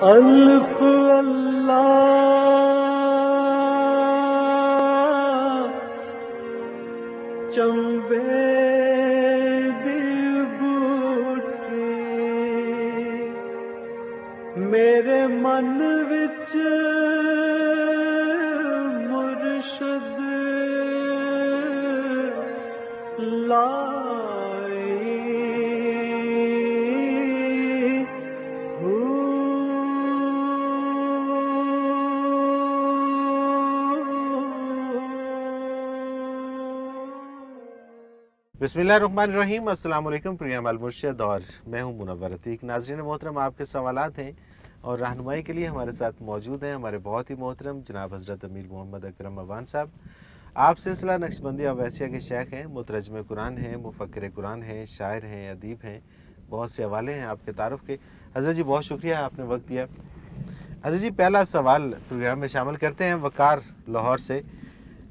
الف اللہ چمبے دی بوٹی میرے من وچ مرشد لائی بسم اللہ الرحمن الرحیم۔ السلام علیکم پریام المرشد اور میں ہوں منور عتیق۔ ناظرین محترم، آپ کے سوالات ہیں اور رہنمائی کے لیے ہمارے ساتھ موجود ہیں ہمارے بہت ہی محترم جناب حضرت امیر محمد اکرم عوان صاحب۔ آپ سلسلہ نقشبندی اویسیہ کے شیخ ہیں، مترجم قرآن ہیں، مفکر قرآن ہیں، شاعر ہیں، ادیب ہیں، بہت سے حوالے ہیں آپ کے تعارف کے۔ حضرت جی بہت شکریہ آپ نے وقت دیا۔ حضرت جی پہلا سوال پروگرام میں شامل کرتے ہیں وقار لاہور سے۔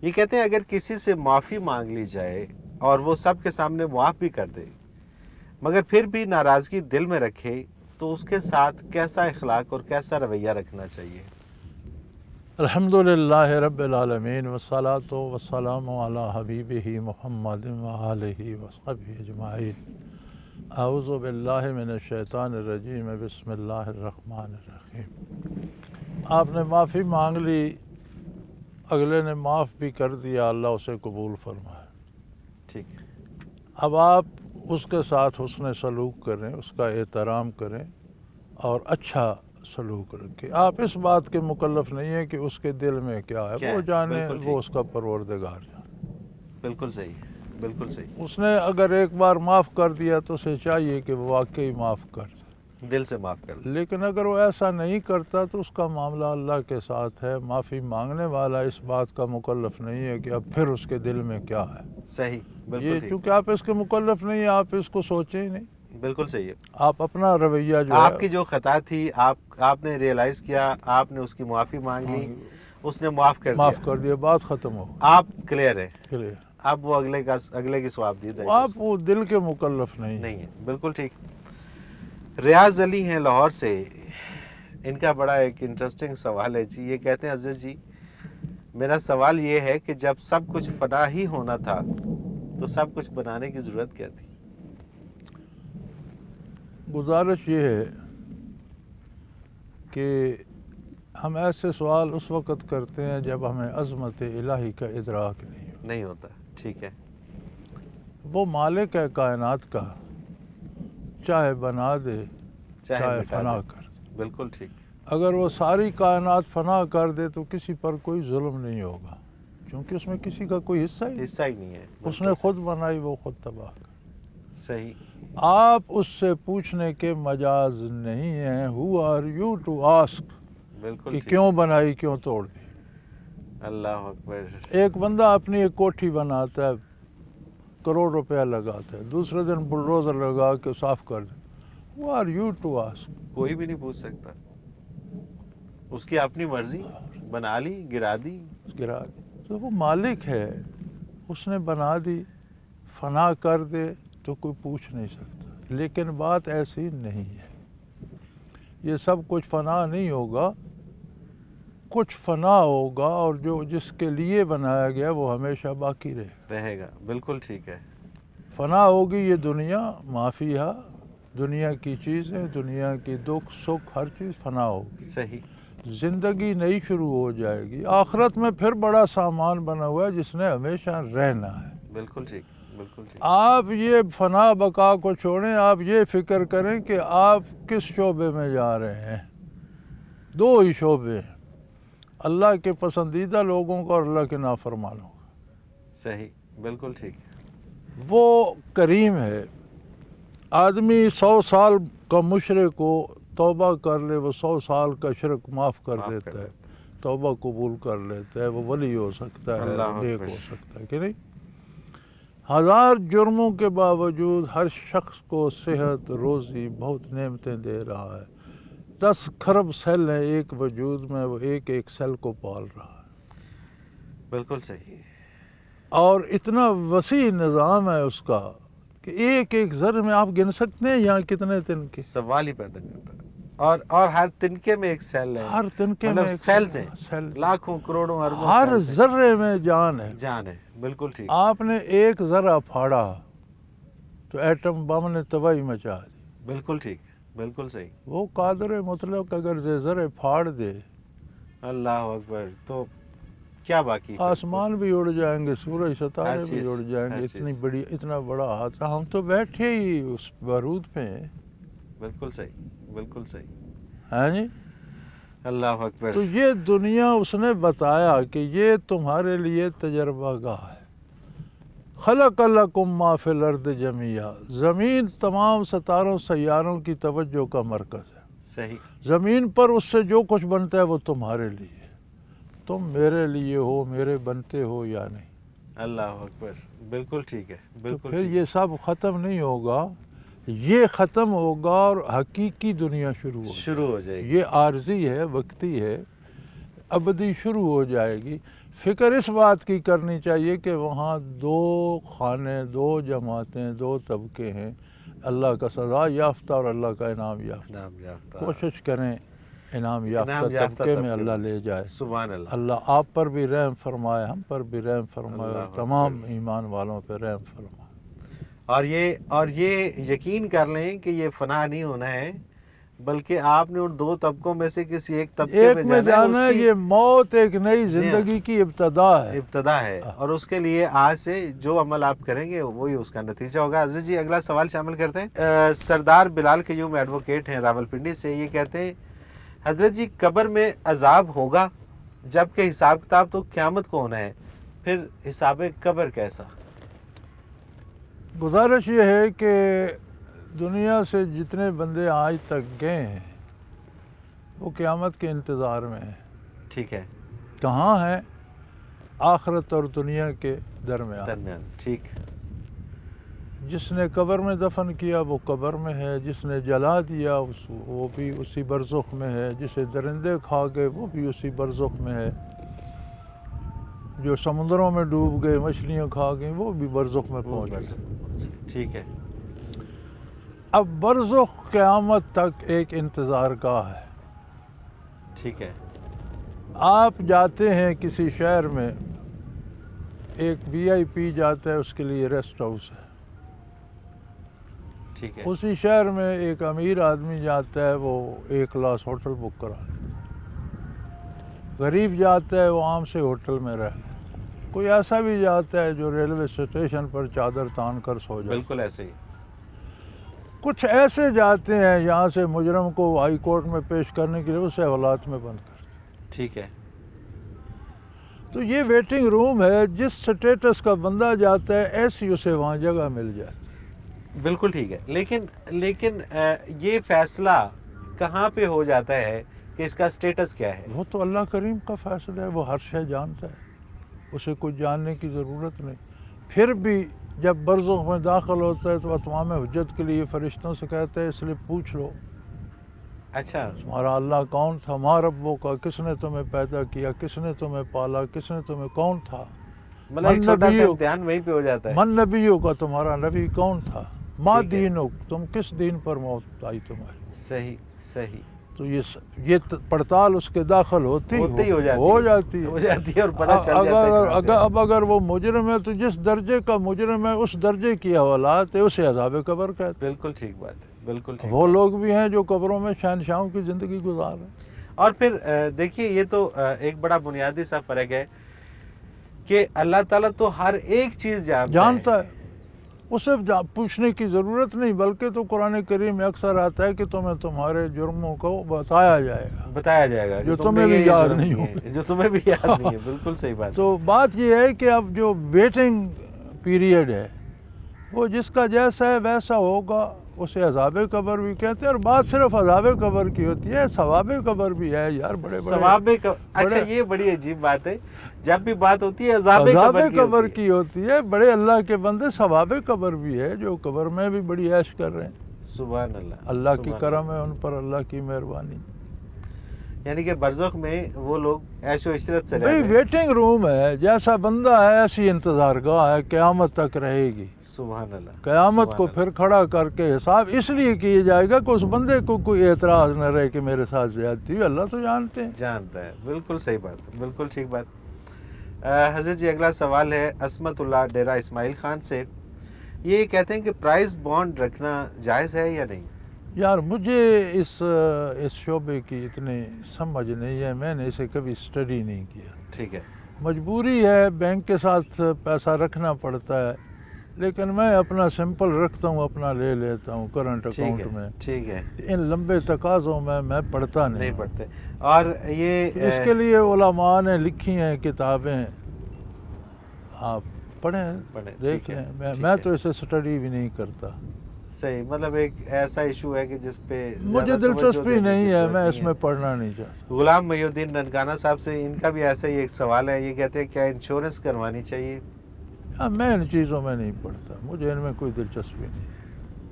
یہ کہتے ہیں اگر کسی سے معافی مانگ لی جائے اور وہ سب کے سامنے معاف بھی کر دے مگر پھر بھی ناراضگی دل میں رکھے تو اس کے ساتھ کیسا اخلاق اور کیسا رویہ رکھنا چاہیے؟ الحمدللہ رب العالمین والصلاة والسلام علی حبیبہ محمد وآلہ وصحبہ اجمعین۔ اعوذ باللہ من الشیطان الرجیم، بسم اللہ الرحمن الرحیم۔ آپ نے معافی مانگ لی، اگلے نے معاف بھی کر دیا، اللہ اسے قبول فرمائے۔ ٹھیک ہے۔ اب آپ اس کے ساتھ حسن سلوک کریں، اس کا احترام کریں اور اچھا سلوک رکھیں۔ آپ اس بات کے مکلف نہیں ہیں کہ اس کے دل میں کیا ہے، وہ جانے، وہ اس کا پروردگار جانے۔ بالکل صحیح، بالکل صحیح۔ اس نے اگر ایک بار معاف کر دیا تو اسے چاہیے کہ وہ واقعی معاف کر دے، دل سے معاف کر دیں۔ لیکن اگر وہ ایسا نہیں کرتا تو اس کا معاملہ اللہ کے ساتھ ہے۔ معافی مانگنے والا اس بات کا مکلف نہیں ہے کہ اب پھر اس کے دل میں کیا ہے۔ صحیح، بالکل یہ ٹھیک۔ چونکہ آپ اس کے مکلف نہیں ہیں، آپ اس کو سوچیں ہی نہیں، بالکل صحیح ہے۔ آپ اپنا رویہ جو آپ کی جو خطا تھی آپ نے ریئلائز کیا، آپ نے اس کی معافی مانگ لی، اس نے معاف کر معاف دیا، کر دیا، بات ختم ہو آپ کلیئر ہے۔ گئی۔ اب وہ اگلے کی ثواب دید ہے، آپ وہ دل کے مکلف نہیں نہیں ہے۔ بالکل ٹھیک۔ ریاض علی ہیں لاہور سے، ان کا بڑا ایک انٹرسٹنگ سوال ہے جی۔ یہ کہتے ہیں حضرت جی میرا سوال یہ ہے کہ جب سب کچھ فنا ہی ہونا تھا تو سب کچھ بنانے کی ضرورت کیا تھی؟ گزارش یہ ہے کہ ہم ایسے سوال اس وقت کرتے ہیں جب ہمیں عظمت الہی کا ادراک نہیں ہوتا۔ ٹھیک ہے۔ وہ مالک ہے کائنات کا، چاہے بنا دے چاہے فنا کر دے۔ بالکل ٹھیک۔ اگر وہ ساری کائنات فنا کر دے تو کسی پر کوئی ظلم نہیں ہوگا، کیونکہ اس میں کسی کا کوئی حصہ ہی نہیں ہے۔ اس نے خود بنائی، وہ خود تباہ کر۔ صحیح۔ آپ اس سے پوچھنے کے مجاز نہیں ہیں، who are you to ask کہ کیوں بنائی، کیوں توڑ دی۔ اللہ اکبر۔ ایک بندہ اپنی ایک کوٹھی بناتا ہے، کروڑ روپیہ لگاتا ہے، دوسرے دن بلڈوزر لگا کے صاف کر دے۔ who are you to ask؟ کوئی بھی نہیں پوچھ سکتا، اس کی اپنی مرضی، بنا لی، گرا دی۔ تو وہ مالک ہے، اس نے بنا دی، فنا کر دے تو کوئی پوچھ نہیں سکتا۔ لیکن بات ایسی نہیں ہے، یہ سب کچھ فنا نہیں ہوگا، کچھ فنا ہوگا اور جو جس کے لیے بنایا گیا وہ ہمیشہ باقی رہے گا۔ بالکل ٹھیک ہے۔ فنا ہوگی یہ دنیا، معافیہ، دنیا کی چیزیں، دنیا کی دکھ سکھ، ہر چیز فنا ہوگی۔ صحیح۔ زندگی نئی شروع ہو جائے گی۔ آخرت میں پھر بڑا سامان بنا ہوا ہے جس نے ہمیشہ رہنا ہے۔ بالکل ٹھیک، بالکل ٹھیک۔ آپ یہ فنا بقا کو چھوڑیں، آپ یہ فکر کریں کہ آپ کس شعبے میں جا رہے ہیں۔ دو ہی شعبے ہیں، اللہ کے پسندیدہ لوگوں کا اور اللہ کے نافرمانوں کا۔ صحیح، بالکل ٹھیک۔ وہ کریم ہے، آدمی 100 سال کا مشرک کو توبہ کر لے، وہ 100 سال کا شرک معاف کر دیتا ہے، توبہ قبول کر لیتا ہے، وہ ولی ہو سکتا ہے، نیک ہو سکتا ہے کہ نہیں؟ 1000 جرموں کے باوجود ہر شخص کو صحت، روزی، بہت نعمتیں دے رہا ہے۔ 10 کھرب سیل ہیں ایک وجود میں، وہ ایک ایک سیل کو پال رہا ہے۔ بالکل صحیح۔ اور اتنا وسیع نظام ہے اس کا کہ ایک ایک ذرے میں آپ گن سکتے ہیں یہاں کتنے دن کی؟ سوال ہی پیدا کرتا ہے۔ اور ہر تنکے میں ایک سیل ہے، ہر تنکے مطلب میں ایک سیلز ہیں، سیل، لاکھوں کروڑوں اربوں ہر سیلز ہیں۔ ذرے میں جان ہے۔ جان ہے، بالکل ٹھیک، آپ نے ایک ذرہ پھاڑا تو ایٹم بم نے تباہی مچا دی۔ بالکل ٹھیک، بالکل صحیح۔ وہ قادر مطلق اگر ذرے پھاڑ دے، اللہ اکبر، تو کیا باقی ہے؟ آسمان بھی اڑ جائیں گے، سورج ستارے ہر بھی چیز، اڑ جائیں ہر گے، چیز۔ اتنا بڑا حادثہ، ہم تو بیٹھے ہی اس بارود پہ ہیں۔ بالکل صحیح، بالکل صحیح، ہاں جی، اللہ اکبر۔ تو یہ دنیا اس نے بتایا کہ یہ تمہارے لیے تجربہ گاہ ہے۔ خلق لکم ما فی الارض جمیعا، زمین تمام ستاروں سیاروں کی توجہ کا مرکز ہے۔ صحیح، زمین پر اس سے جو کچھ بنتا ہے وہ تمہارے لیے ہے، تم میرے لیے ہو، میرے بنتے ہو یا نہیں۔ اللہ اکبر، بالکل ٹھیک ہے، تو بالکل پھر ٹھیک۔ یہ سب ختم نہیں ہوگا، یہ ختم ہوگا اور حقیقی دنیا شروع ہوگی۔ شروع ہو جائے گی۔ یہ عارضی ہے، وقتی ہے، ابدی شروع ہو جائے گی۔ فکر اس بات کی کرنی چاہیے کہ وہاں دو خانے، دو جماعتیں، دو طبقے ہیں، اللہ کا سزا یافتہ اور اللہ کا انعام یافتہ۔ نام یافتہ، کوشش کریں انعام یافتہ انعام یافتہ طبقے میں طبقے اللہ میں۔ لے جائے۔ سبحان اللہ۔ اللہ آپ پر بھی رحم فرمائے، ہم پر بھی رحم فرمائے، اور اللہ تمام اکبر۔ ایمان والوں پہ رحم فرمائے۔ اور یہ یقین کر لیں کہ یہ فنا نہیں ہونا ہے، بلکہ آپ نے ان دو طبقوں میں سے کسی ایک طبقے ایک میں جانا ہے، اس کی یہ موت ایک نئی جی ہاں، زندگی کی ابتدا ہے۔ ابتدا ہے، اور اس کے لیے آج سے جو عمل آپ کریں گے وہی اس کا نتیجہ ہوگا۔ عزیز جی، اگلا سوال شامل کرتے ہیں۔ سردار بلال قیوم ایڈوکیٹ ہیں راولپنڈی سے، یہ کہتے ہیں حضرت جی قبر میں عذاب ہوگا، جبکہ حساب کتاب تو قیامت کو ہونا ہے، پھر حساب قبر کیسا؟ گزارش یہ ہے کہ دنیا سے جتنے بندے آج تک گئے ہیں وہ قیامت کے انتظار میں ہیں۔ ٹھیک ہے، کہاں ہیں؟ آخرت اور دنیا کے درمیان، ٹھیک، جس نے قبر میں دفن کیا وہ قبر میں ہے، جس نے جلا دیا وہ بھی اسی برزخ میں ہے، جسے درندے کھا گئے وہ بھی اسی برزخ میں ہے، جو سمندروں میں ڈوب گئے، مچھلیاں کھا گئیں، وہ بھی برزخ میں پہنچ گئے۔ ٹھیک ہے، اب برزخ قیامت تک ایک انتظار گاہ ہے۔ ٹھیک ہے، آپ جاتے ہیں کسی شہر میں، ایک وی آئی پی جاتا ہے، اس کے لیے ریسٹ ہاؤس ہے۔ ٹھیک ہے، اسی شہر میں ایک امیر آدمی جاتا ہے، وہ 1 کلاس ہوٹل بک کرا لیتا ہے۔ غریب جاتا ہے، وہ عام سے ہوٹل میں رہ لیتا ہے۔ کوئی ایسا بھی جاتا ہے جو ریلوے اسٹیشن پر چادر تان کر سو جاتا ہے۔ بالکل ایسے ہی۔ کچھ ایسے جاتے ہیں یہاں سے مجرم کو ہائی کورٹ میں پیش کرنے کے لیے اسے حوالات میں بند کر دیں۔ ٹھیک ہے، تو یہ ویٹنگ روم ہے، جس سٹیٹس کا بندہ جاتا ہے ایسی اسے وہاں جگہ مل جاتی ہے۔ بالکل ٹھیک ہے، لیکن یہ فیصلہ کہاں پہ ہو جاتا ہے کہ اس کا سٹیٹس کیا ہے؟ وہ تو اللہ کریم کا فیصلہ ہے، وہ ہر شے جانتا ہے، اسے کچھ جاننے کی ضرورت نہیں۔ پھر بھی جب برزخ میں داخل ہوتا ہے تو اتمام حجت کے لیے فرشتوں سے کہتا ہے اس لیے پوچھ لو اچھا، تمہارا اللہ کون تھا، ماں ربوں کا، کس نے تمہیں پیدا کیا، کس نے تمہیں پالا، کس نے تمہیں کون تھا، مطلب ایک چھوٹا سا امتحان وہیں پہ ہو جاتا ہے۔ من نبیوں کا، تمہارا نبی کون تھا، ماں ٹھیک ہے۔ دینو، تم کس دین پر موت آئی تمہاری۔ صحیح، صحیح، تو یہ پڑتال اس کے داخل ہوتی ہی ہو جاتی ہے اور پتہ چل جاتا ہے۔ اب اگر وہ مجرم ہے تو جس درجے کا مجرم ہے اس درجے کی حوالات ہے، اسے عذاب قبر کہتے ہیں۔ بالکل ٹھیک بات ہے، بالکل ٹھیک۔ وہ لوگ بھی ہیں جو قبروں میں شہنشاہوں کی زندگی گزار رہے ہیں۔ اور پھر دیکھیے یہ تو ایک بڑا بنیادی سا فرق ہے کہ اللہ تعالیٰ تو ہر ایک چیز جانتا ہے، اسے پوچھنے کی ضرورت نہیں، بلکہ تو قرآن کریم میں اکثر آتا ہے کہ تمہیں تمہارے جرموں کو بتایا جائے گا، جو تمہیں بھی یاد نہیں ہوگی، جو تمہیں بھی یاد نہیں ہے۔ بالکل صحیح بات۔ تو بات یہ ہے کہ اب جو ویٹنگ پیریڈ ہے وہ جس کا جیسا ہے ویسا ہوگا، اسے عذاب قبر بھی کہتے ہیں۔ اور بات صرف عذاب قبر کی ہوتی ہے، ثواب قبر بھی ہے یار، بڑے ثواب اچھا، یہ بڑی عجیب بات ہے، جب بھی بات ہوتی ہے عذاب قبر کی ہوتی ہے۔ بڑے اللہ کے بندے، ثواب قبر بھی ہے، جو قبر میں بھی بڑی عیش کر رہے ہیں۔ سبحان اللہ، اللہ کی کرم ہے ان پر، اللہ کی مہربانی۔ یعنی کہ برزخ میں وہ لوگ عیش و عشرت سے رہ بھائی رہے ہیں۔ ویٹنگ روم ہے، جیسا بندہ ہے ایسی انتظار گاہ ہے، قیامت تک رہے گی۔ سبحان اللہ، قیامت کو سبحان پھر کھڑا کر کے حساب اس لیے کیا جائے گا کہ اس بندے کو کوئی اعتراض نہ رہے کہ میرے ساتھ زیادتی ہوئی، اللہ تو جانتے ہیں۔ جانتا ہے، بالکل صحیح بات، بالکل ٹھیک بات۔ حضرت جی اگلا سوال ہے عصمت اللہ ڈیرہ اسماعیل خان سے، یہ کہتے ہیں کہ پرائز بانڈ رکھنا جائز ہے یا نہیں؟ یار مجھے اس شعبے کی اتنی سمجھ نہیں ہے، میں نے اسے کبھی اسٹڈی نہیں کیا۔ ٹھیک ہے، مجبوری ہے، بینک کے ساتھ پیسہ رکھنا پڑتا ہے، لیکن میں اپنا سمپل رکھتا ہوں، اپنا لے لیتا ہوں کرنٹ ٹھیک اکاؤنٹ ہے، میں۔ ٹھیک ہے، ان لمبے تقاضوں میں پڑھتا نہیں ہوں۔ پڑھتے۔ اور یہ اس کے لیے علماء نے لکھی ہیں کتابیں، آپ پڑھیں پڑھیں، دیکھ ٹھیک ہے، لیں۔ ٹھیک میں ہے۔ تو اسے اسٹڈی بھی نہیں کرتا، صحیح، مطلب ایک ایسا ایشو ہے کہ جس پہ مجھے زیادہ توجہ دلچسپی دینے کی نہیں ہے، صورت میں نہیں اس میں پڑھنا نہیں چاہتا۔ غلام محی الدین ننکانہ صاحب سے ان کا بھی ایسا ہی ایک سوال ہے، یہ کہتے ہیں کیا انشورنس کروانی چاہیے؟ میں ان چیزوں میں نہیں پڑھتا، مجھے ان میں کوئی دلچسپی نہیں۔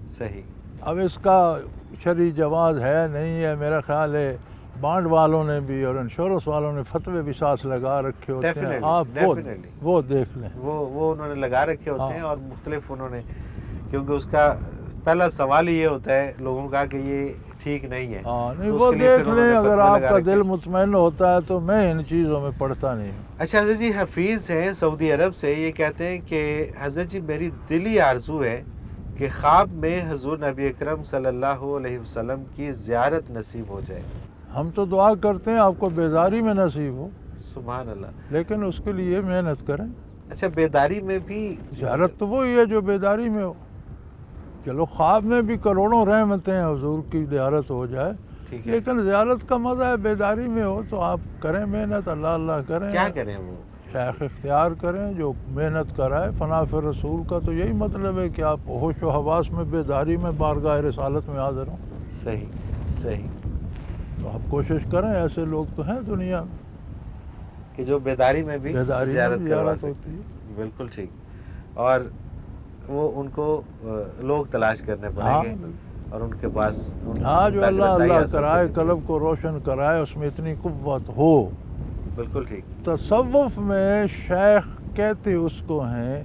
صحیح، اب اس کا شرعی جواز ہے نہیں ہے، میرا خیال ہے بانڈ والوں نے بھی اور انشورنس والوں نے فتوے بھی ساتھ لگا رکھے ہوتے ہیں، Definitely, آپ definitely. وہ دیکھ لیں۔ وہ انہوں نے لگا رکھے ہوتے ہیں ہاں۔ اور مختلف انہوں نے، کیونکہ اس کا پہلا سوال ہی یہ ہوتا ہے لوگوں کا کہ یہ ٹھیک نہیں ہے۔ ہاں نہیں، تو اس وہ کے لیے پھر دیکھ انہوں نے لیں، اگر فتویٰ آپ لگا کا رکھے۔ دل مطمئن ہوتا ہے تو میں ان چیزوں میں پڑھتا نہیں ہوں۔ اچھا حضرت جی حفیظ ہیں سعودی عرب سے، یہ کہتے ہیں کہ حضرت جی میری دلی آرزو ہے کہ خواب میں حضور نبی اکرم صلی اللہ علیہ وسلم کی زیارت نصیب ہو جائے۔ ہم تو دعا کرتے ہیں آپ کو بیداری میں نصیب ہو، سبحان اللہ۔ لیکن اس کے لیے محنت کریں۔ اچھا بیداری میں بھی زیارت تو وہی ہے جو بیداری میں ہو۔ چلو خواب میں بھی کروڑوں رحمتیں حضور کی زیارت ہو جائے، ٹھیک ہے، لیکن زیارت کا مزہ ہے بیداری میں ہو، تو آپ کریں محنت، اللہ اللہ کریں، کیا کریں وہ؟ شیخ اختیار کریں جو محنت کرائے۔ فنا فی رسول کا تو یہی مطلب ہے کہ آپ ہوش و حواس میں بیداری میں بارگاہ رسالت میں حاضر ہوں۔ صحیح، صحیح، تو آپ کوشش کریں، ایسے لوگ تو ہیں دنیا میں، کہ جو بیداری میں بھی بیداری میں زیارت کروا زیارت سکتے ہوتی ہے۔ بالکل ٹھیک، اور وہ ان کو لوگ تلاش کرنے ہاں پڑیں گے اور ان کے پاس ہاں، جو تک اللہ رسائی اللہ حاصل کرائے، کرنے کے قلب کو روشن کرائے، اس میں اتنی قوت ہو۔ لیے۔ بالکل ٹھیک، تصوف میں شیخ کہتے اس کو ہیں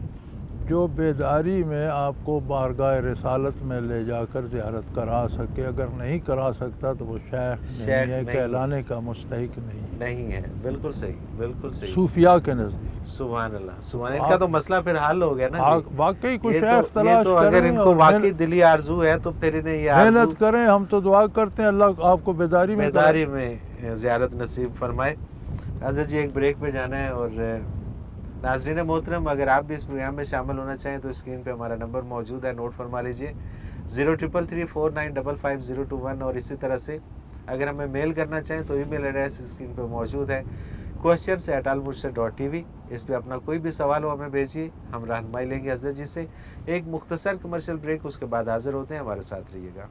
جو بیداری میں آپ کو بارگاہ رسالت میں لے جا کر زیارت کرا سکے، اگر نہیں کرا سکتا تو وہ شیخ شیخ نہیں ہے، نہیں۔ کہلانے کا مستحق نہیں ہے نہیں ہے، بالکل صحیح، بالکل صحیح، صوفیاء کے نزدیک۔ سبحان اللہ، سبحان اللہ۔ ان کا تو مسئلہ پھر حل ہو گیا نا جی۔ واقعی کوئی یہ شیخ تو تلاش اگر کریں ان کو اور واقعی دلی آرزو ہے تو پھر انہیں یہ آرزو محنت کریں۔ ہم تو دعا کرتے ہیں اللہ آپ کو بیداری میں بیداری میں زیارت نصیب فرمائے۔ حضرت جی ایک بریک پہ جانا ہے، اور ناظرین محترم اگر آپ بھی اس پروگرام میں شامل ہونا چاہیں تو اسکرین پہ ہمارا نمبر موجود ہے، نوٹ فرما لیجئے 0333495521، اور اسی طرح سے اگر ہمیں میل کرنا چاہیں تو ای میل ایڈریس اسکرین پہ موجود ہے questions@almurshid.tv۔ اس پہ اپنا کوئی بھی سوال ہو ہمیں بھیجیے، ہم رہنمائی لیں گے حضرت جی سے۔ ایک مختصر کمرشل بریک، اس کے بعد حاضر ہوتے ہیں، ہمارے ساتھ رہیے گا۔